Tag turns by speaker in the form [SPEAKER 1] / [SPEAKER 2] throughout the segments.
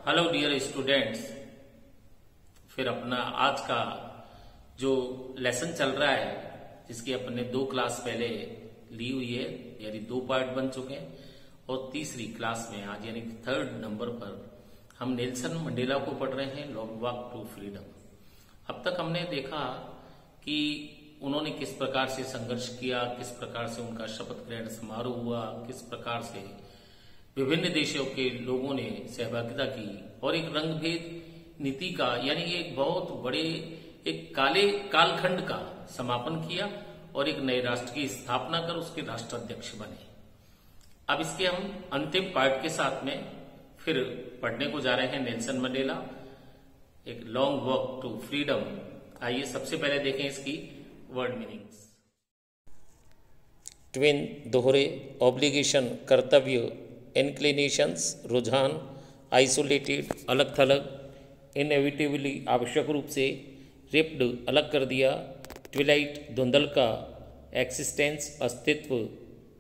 [SPEAKER 1] Hello dear students. फिर अपना आज का जो लेसन चल रहा है जिसकी अपने 2 क्लास पहले ली हुई है, यानी 2 पार्ट बन चुके हैं, और तीसरी क्लास में आज यानी 3rd नंबर पर हम नेल्सन मंडेला को पढ़ रहे हैं, लॉन्ग वॉक टू फ्रीडम। अब तक हमने देखा कि उन्होंने किस प्रकार से संघर्ष किया, किस प्रकार से उनका शपथ ग्रहण समारोह हुआ, किस प्रकार से विभिन्न देशों के लोगों ने सहभागिता की और एक रंगभेद नीति का यानी एक बहुत बड़े एक काले कालखंड का समापन किया और एक नए राष्ट्र की स्थापना कर उसके राष्ट्राध्यक्ष बने। अब इसके हम अंतिम पार्ट के साथ में फिर पढ़ने को जा रहे हैं नेल्सन मंडेला, एक लॉन्ग वॉक टू फ्रीडम। आइए सबसे पहले देखें इसकी वर्ड मीनिंग्स।
[SPEAKER 2] ट्विन दोहरे, ऑब्लिगेशन कर्तव्य, इंक्लिनेशंस रुझान, आइसोलेटेड अलग थलग, इनएविटेबली आवश्यक रूप से, रिप्ड अलग कर दिया, ट्विलाइट धुंधल का, एक्सिस्टेंस अस्तित्व,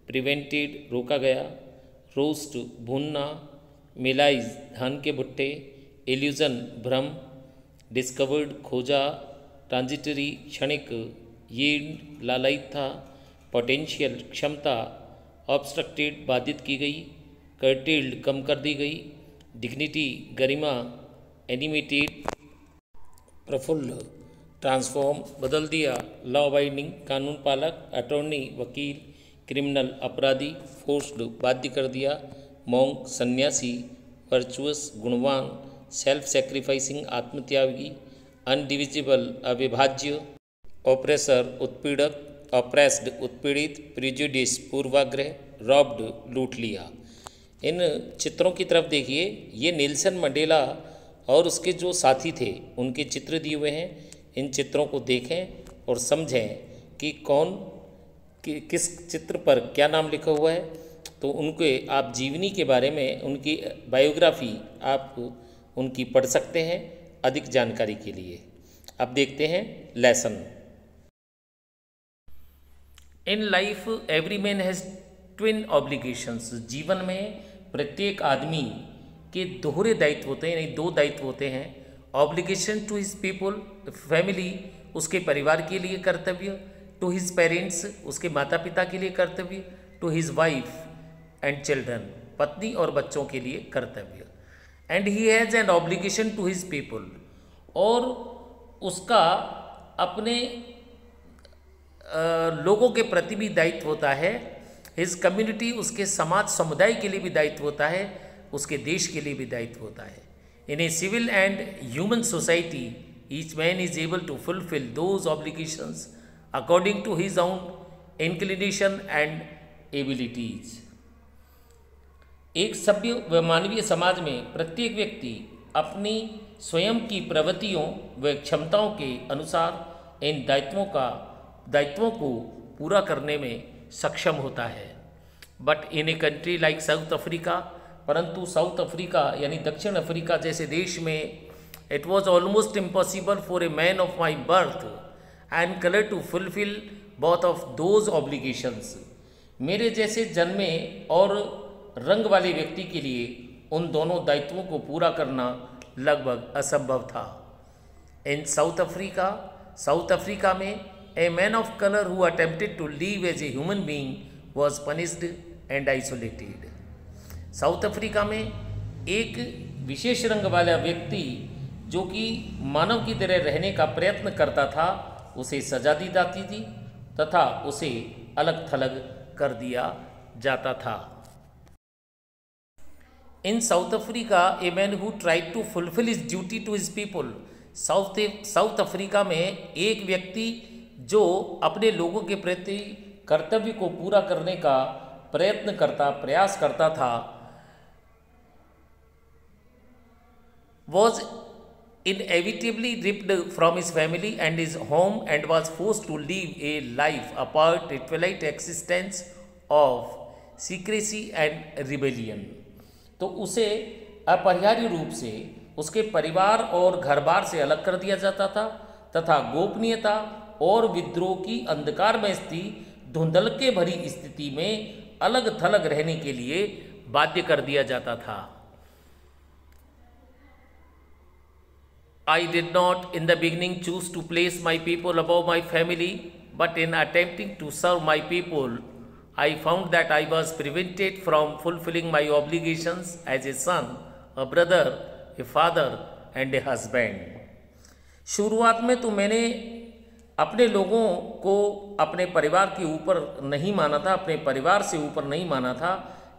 [SPEAKER 2] प्रिवेंटेड रोका गया, रोस्ट भूनना, मिलाइज धान के भुट्टे, इल्यूजन भ्रम, डिस्कवर्ड खोजा, ट्रांजिटरी क्षणिक, यील्ड लालयित था, पोटेंशियल क्षमता, ऑब्स्ट्रक्टेड बाधित की गई, कर्टेल्ड कम कर दी गई, डिग्निटी गरिमा, एनिमेटेड प्रफुल्ल, ट्रांसफॉर्म बदल दिया, लॉ अबाइडिंग कानून पालक, अटॉर्नी वकील, क्रिमिनल अपराधी, फोर्स्ड बाध्य कर दिया, मॉन्क सन्यासी, वर्चुअस गुणवान, सेल्फ सैक्रिफाइसिंग आत्मत्यागी, अनडिविजिबल अविभाज्य, ऑप्रेसर उत्पीड़क, ऑप्रेस्ड उत्पीड़ित, प्रिजुडिस पूर्वाग्रह, रॉब्ड लूट लिया। इन चित्रों की तरफ देखिए, ये नेल्सन मंडेला और उसके जो साथी थे उनके चित्र दिए हुए हैं। इन चित्रों को देखें और समझें कि किस चित्र पर क्या नाम लिखा हुआ है, तो उनके आप जीवनी के बारे में, उनकी बायोग्राफी आप उनकी पढ़ सकते हैं अधिक जानकारी के लिए। अब देखते हैं lesson. In life every man has twin obligations. जीवन में प्रत्येक आदमी के दोहरे दायित्व होते हैं, यानी 2 दायित्व होते हैं। Obligation to his people, family, उसके परिवार के लिए कर्तव्य, टू हिज पेरेंट्स, उसके माता पिता के लिए कर्तव्य, to his wife and children, पत्नी और बच्चों के लिए कर्तव्य। And he has an obligation to his people, और उसका अपने लोगों के प्रति भी दायित्व होता है। हिज कम्युनिटी, उसके समाज समुदाय के लिए भी दायित्व होता है, उसके देश के लिए भी दायित्व होता है। In a civil and human society each man is able to fulfil those obligations according to his own inclination and abilities. एक सभ्य व मानवीय समाज में प्रत्येक व्यक्ति अपनी स्वयं की प्रवृत्तियों व क्षमताओं के अनुसार इन दायित्वों को पूरा करने में सक्षम होता है। But in a country like South Africa, परंतु साउथ अफ्रीका यानी दक्षिण अफ्रीका जैसे देश में, it was almost impossible for a man of my birth and colour to fulfil both of those obligations. मेरे जैसे जन्मे और रंग वाले व्यक्ति के लिए उन दोनों दायित्वों को पूरा करना लगभग असंभव था। इन साउथ अफ्रीका में a man of color who attempted to live as a human being was punished and isolated। South Africa में एक विशेष रंग वाला व्यक्ति जो कि मानव की तरह रहने का प्रयत्न करता था, उसे सजा दी जाती थी तथा उसे अलग थलग कर दिया जाता था। In South Africa a man who tried to fulfil his duty to his people. South Africa में एक व्यक्ति जो अपने लोगों के प्रति कर्तव्य को पूरा करने का प्रयास करता था, was inevitably ripped from his family and his home and was forced to live a life apart, a twilight existence of secrecy and rebellion। तो उसे अपरिहार्य रूप से उसके परिवार और घर बार से अलग कर दिया जाता था तथा गोपनीयता और विद्रोह की अंधकारमय धुंधल के भरी स्थिति में अलग थलग रहने के लिए बाध्य कर दिया जाता था। I did not in the beginning choose to place my people above my family, but in attempting to serve my people, I found that I was prevented from fulfilling my obligations as a son, a brother, a father, and a husband. शुरुआत में तो मैंने अपने लोगों को अपने परिवार के ऊपर नहीं माना था, अपने परिवार से ऊपर नहीं माना था,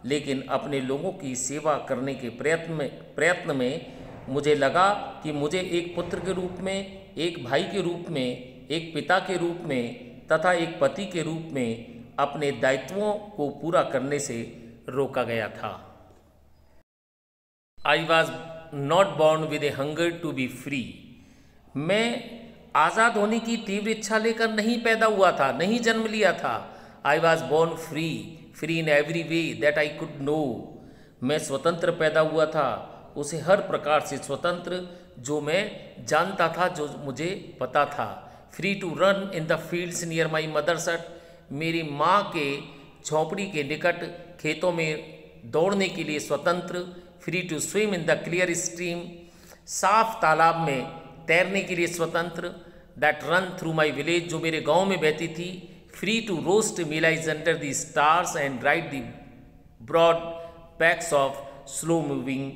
[SPEAKER 2] लेकिन अपने लोगों की सेवा करने के प्रयत्न में मुझे लगा कि मुझे एक पुत्र के रूप में, एक भाई के रूप में, एक पिता के रूप में तथा एक पति के रूप में अपने दायित्वों को पूरा करने से रोका गया था। I was not born with a hunger to be free. मैं आज़ाद होने की तीव्र इच्छा लेकर नहीं पैदा हुआ था, नहीं जन्म लिया था। I was born free, free in every way that I could know. मैं स्वतंत्र पैदा हुआ था, उसे हर प्रकार से स्वतंत्र जो मैं जानता था, जो मुझे पता था। Free to run in the fields near my mother's hut. मेरी माँ के झोंपड़ी के निकट खेतों में दौड़ने के लिए स्वतंत्र। Free to swim in the clear stream. साफ तालाब में तैरने के लिए स्वतंत्र। That run through my village, जो मेरे गांव में बहती थी। Free to roast mealies under the stars and ride the broad backs of slow moving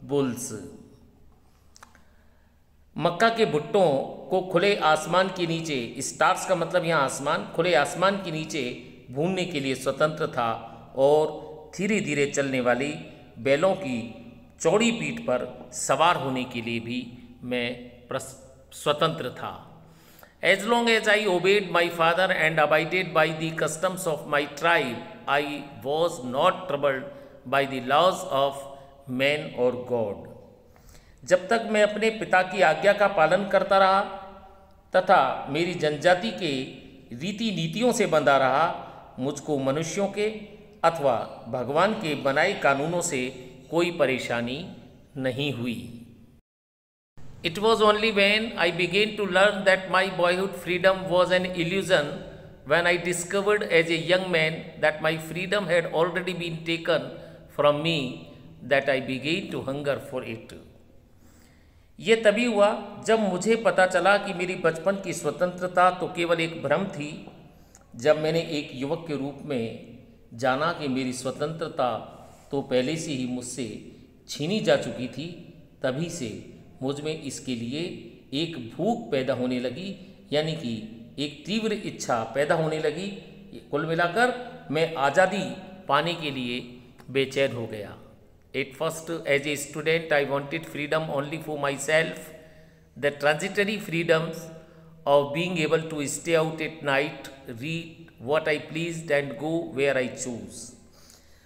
[SPEAKER 2] bulls. मक्का के भुट्टों को खुले आसमान के नीचे, स्टार्स का मतलब यहाँ आसमान, खुले आसमान के नीचे भूनने के लिए स्वतंत्र था और धीरे धीरे चलने वाली बैलों की चौड़ी पीठ पर सवार होने के लिए भी मैं स्वतंत्र था। As long as I obeyed my father and abided by the customs of my tribe, I was not troubled by the laws of man or God. जब तक मैं अपने पिता की आज्ञा का पालन करता रहा तथा मेरी जनजाति के रीति नीतियों से बंधा रहा, मुझको मनुष्यों के अथवा भगवान के बनाए कानूनों से कोई परेशानी नहीं हुई। It was only when I began to learn that my boyhood freedom was an illusion, when I discovered as a young man that my freedom had already been taken from me, that I began to hunger for it. ये तभी हुआ जब मुझे पता चला कि मेरी बचपन की स्वतंत्रता तो केवल एक भ्रम थी। जब मैंने एक युवक के रूप में जाना कि मेरी स्वतंत्रता तो पहले से ही मुझसे छीनी जा चुकी थी, तभी से मुझ में इसके लिए एक भूख पैदा होने लगी, यानी कि एक तीव्र इच्छा पैदा होने लगी। कुल मिलाकर मैं आज़ादी पाने के लिए बेचैन हो गया। At first, as a student, I wanted freedom only for myself, the transitory freedoms of being able to stay out at night, read what I pleased and go where I choose.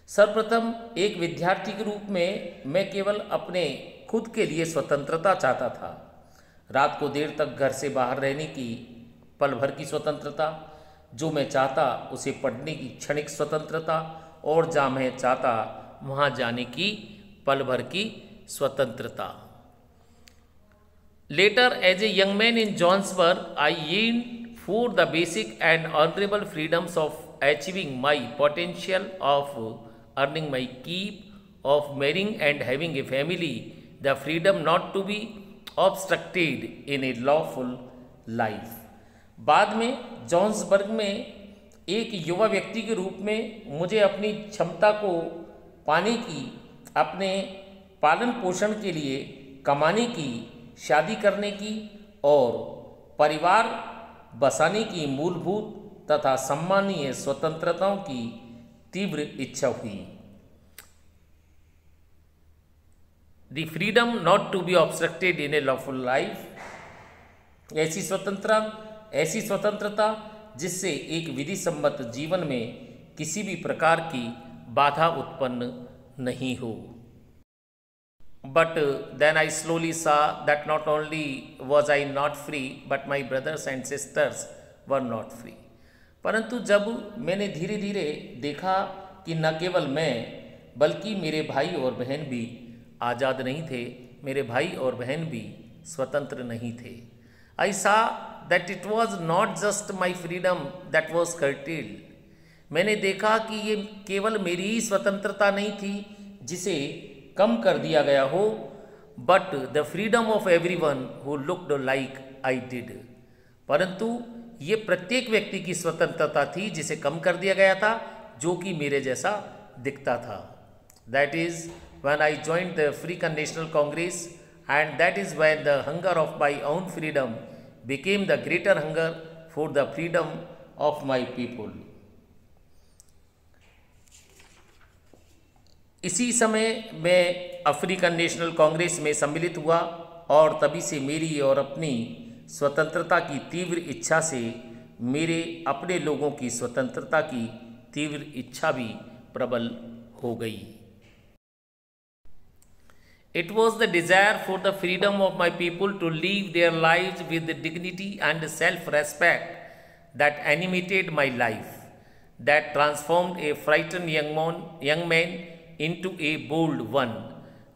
[SPEAKER 2] सर्वप्रथम एक विद्यार्थी के रूप में मैं केवल अपने खुद के लिए स्वतंत्रता चाहता था। रात को देर तक घर से बाहर रहने की पल भर की स्वतंत्रता, जो मैं चाहता उसे पढ़ने की क्षणिक स्वतंत्रता, और जहाँ मैं चाहता वहाँ जाने की पल भर की स्वतंत्रता। Later as a young man in Johannesburg, I yearned for the basic and honorable freedoms of achieving my potential, of earning my keep, of marrying and having a family, the freedom not to be obstructed in a lawful life. बाद में जॉन्सबर्ग में एक युवा व्यक्ति के रूप में मुझे अपनी क्षमता को पाने की, अपने पालन पोषण के लिए कमाने की, शादी करने की और परिवार बसाने की मूलभूत तथा सम्मानीय स्वतंत्रताओं की तीव्र इच्छा हुई। The freedom not to be obstructed in a lawful life. ऐसी स्वतंत्रता जिससे एक विधि सम्मत जीवन में किसी भी प्रकार की बाधा उत्पन्न नहीं हो। But then I slowly saw that not only was I not free, but my brothers and sisters were not free. परंतु जब मैंने धीरे धीरे देखा कि न केवल मैं बल्कि मेरे भाई और बहन भी आज़ाद नहीं थे, मेरे भाई और बहन भी स्वतंत्र नहीं थे। I saw that it was not just my freedom that was curtailed. मैंने देखा कि ये केवल मेरी ही स्वतंत्रता नहीं थी जिसे कम कर दिया गया हो, but the freedom of everyone who looked like I did. परंतु ये प्रत्येक व्यक्ति की स्वतंत्रता थी जिसे कम कर दिया गया था, जो कि मेरे जैसा दिखता था। That is when I joined the African national Congress and that is when the hunger of my own freedom became the greater hunger for the freedom of my people. इसी समय मैं अफ्रीकन नेशनल कांग्रेस में सम्मिलित हुआ और तभी से मेरी और अपनी स्वतंत्रता की तीव्र इच्छा से मेरे अपने लोगों की स्वतंत्रता की तीव्र इच्छा भी प्रबल हो गई। It was the desire for the freedom of my people to live their lives with dignity and self-respect that animated my life, that transformed a frightened young man into a bold one,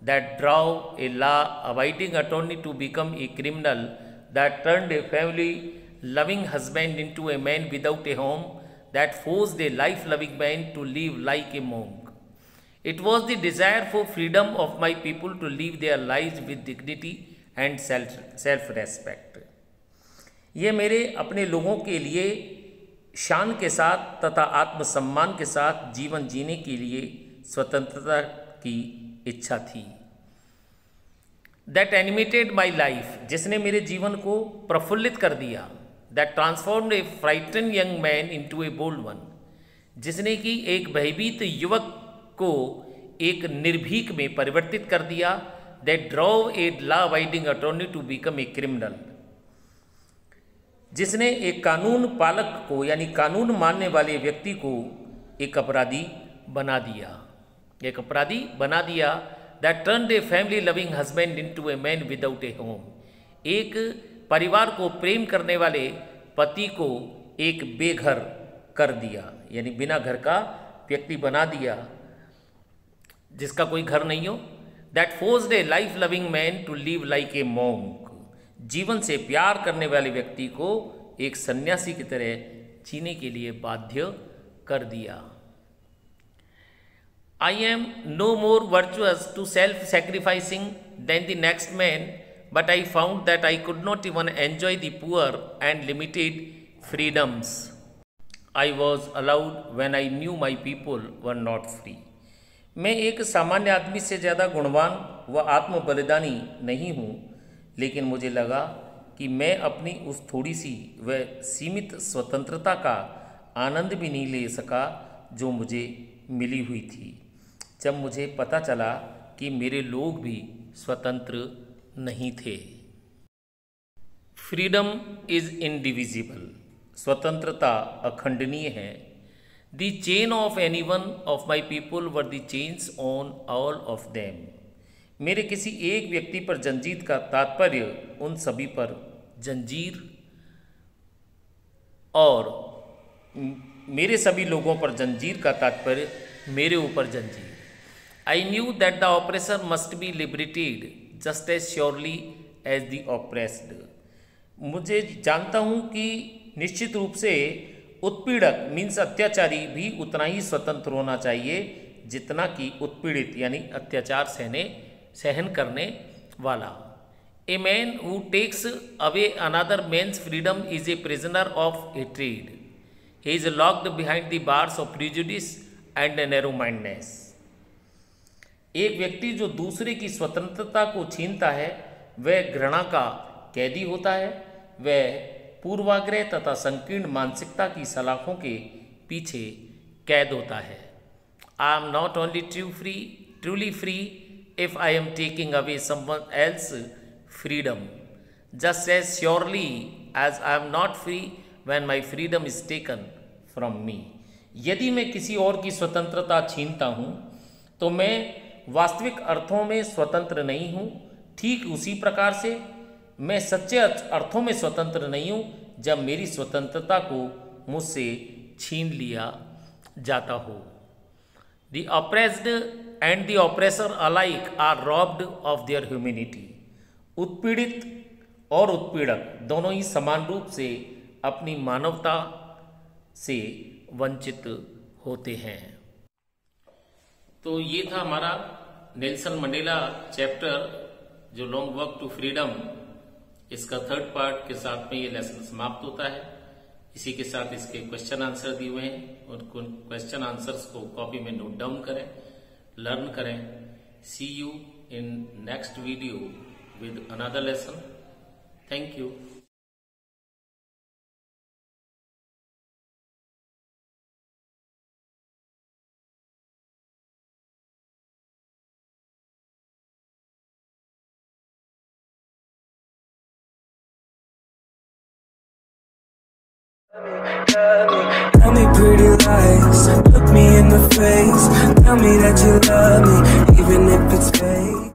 [SPEAKER 2] that drove a law-abiding attorney to become a criminal, that turned a family-loving husband into a man without a home, that forced a life-loving man to live like a monk. It was the desire for freedom of my people to live their lives with dignity and self-respect. ये मेरे अपने लोगों के लिए शान के साथ तथा आत्मसम्मान के साथ जीवन जीने के लिए स्वतंत्रता की इच्छा थी। That animated my life, जिसने मेरे जीवन को प्रफुल्लित कर दिया। That transformed a frightened young man into a bold one, जिसने कि एक भयभीत युवक को एक निर्भीक में परिवर्तित कर दिया। That drove a law-abiding attorney to become a criminal, जिसने एक कानून पालक को यानी कानून मानने वाले व्यक्ति को एक अपराधी बना दिया। That turned a family-loving husband into a man without a home, एक परिवार को प्रेम करने वाले पति को एक बेघर कर दिया, यानी बिना घर का व्यक्ति बना दिया, जिसका कोई घर नहीं हो। That forced a life-loving man to live like a monk, जीवन से प्यार करने वाले व्यक्ति को एक सन्यासी की तरह जीने के लिए बाध्य कर दिया। I am no more virtuous to self-sacrificing than the next man, but I found that I could not even enjoy the poor and limited freedoms I was allowed when I knew my people were not free. मैं एक सामान्य आदमी से ज़्यादा गुणवान व आत्म बलिदानी नहीं हूँ, लेकिन मुझे लगा कि मैं अपनी उस थोड़ी सी व सीमित स्वतंत्रता का आनंद भी नहीं ले सका जो मुझे मिली हुई थी, जब मुझे पता चला कि मेरे लोग भी स्वतंत्र नहीं थे। फ्रीडम इज इनडिविजिबल, स्वतंत्रता अखंडनीय है। The chain of any one of my people were the chains on all of them. मेरे किसी एक व्यक्ति पर जंजीर का तात्पर्य उन सभी पर जंजीर, और मेरे सभी लोगों पर जंजीर का तात्पर्य मेरे ऊपर जंजीर। I knew that the oppressor must be liberated just as surely as the oppressed. मुझे जानता हूँ कि निश्चित रूप से उत्पीड़क मीन्स अत्याचारी भी उतना ही स्वतंत्र होना चाहिए जितना कि उत्पीड़ित यानी अत्याचार सहन करने वाला। A man who takes away another man's freedom is a prisoner of hatred, he is locked behind the bars of prejudice and narrow mindedness. एक व्यक्ति जो दूसरे की स्वतंत्रता को छीनता है वह घृणा का कैदी होता है, वह पूर्वाग्रह तथा संकीर्ण मानसिकता की सलाखों के पीछे कैद होता है। I am not only truly free if I am taking away someone else freedom, just as surely as I am not free when my freedom is taken from me. यदि मैं किसी और की स्वतंत्रता छीनता हूँ तो मैं वास्तविक अर्थों में स्वतंत्र नहीं हूँ। ठीक उसी प्रकार से मैं सच्चे अर्थों में स्वतंत्र नहीं हूँ जब मेरी स्वतंत्रता को मुझसे छीन लिया जाता हो। The oppressed and the oppressor alike are robbed of their humanity. उत्पीड़ित और उत्पीड़क दोनों ही समान रूप से अपनी मानवता से वंचित होते हैं। तो ये था हमारा नेल्सन मंडेला चैप्टर
[SPEAKER 1] जो लॉन्ग वॉक टू फ्रीडम, इसका थर्ड पार्ट के साथ में ये लेसन समाप्त होता है। इसी के साथ इसके क्वेश्चन आंसर दिए हुए हैं, और क्वेश्चन आंसर्स को कॉपी में नोट डाउन करें, लर्न करें। See you in next video with another lesson. Thank you.
[SPEAKER 3] Tell me pretty lies, look me in the face. Tell me that you love me, even if it's fake.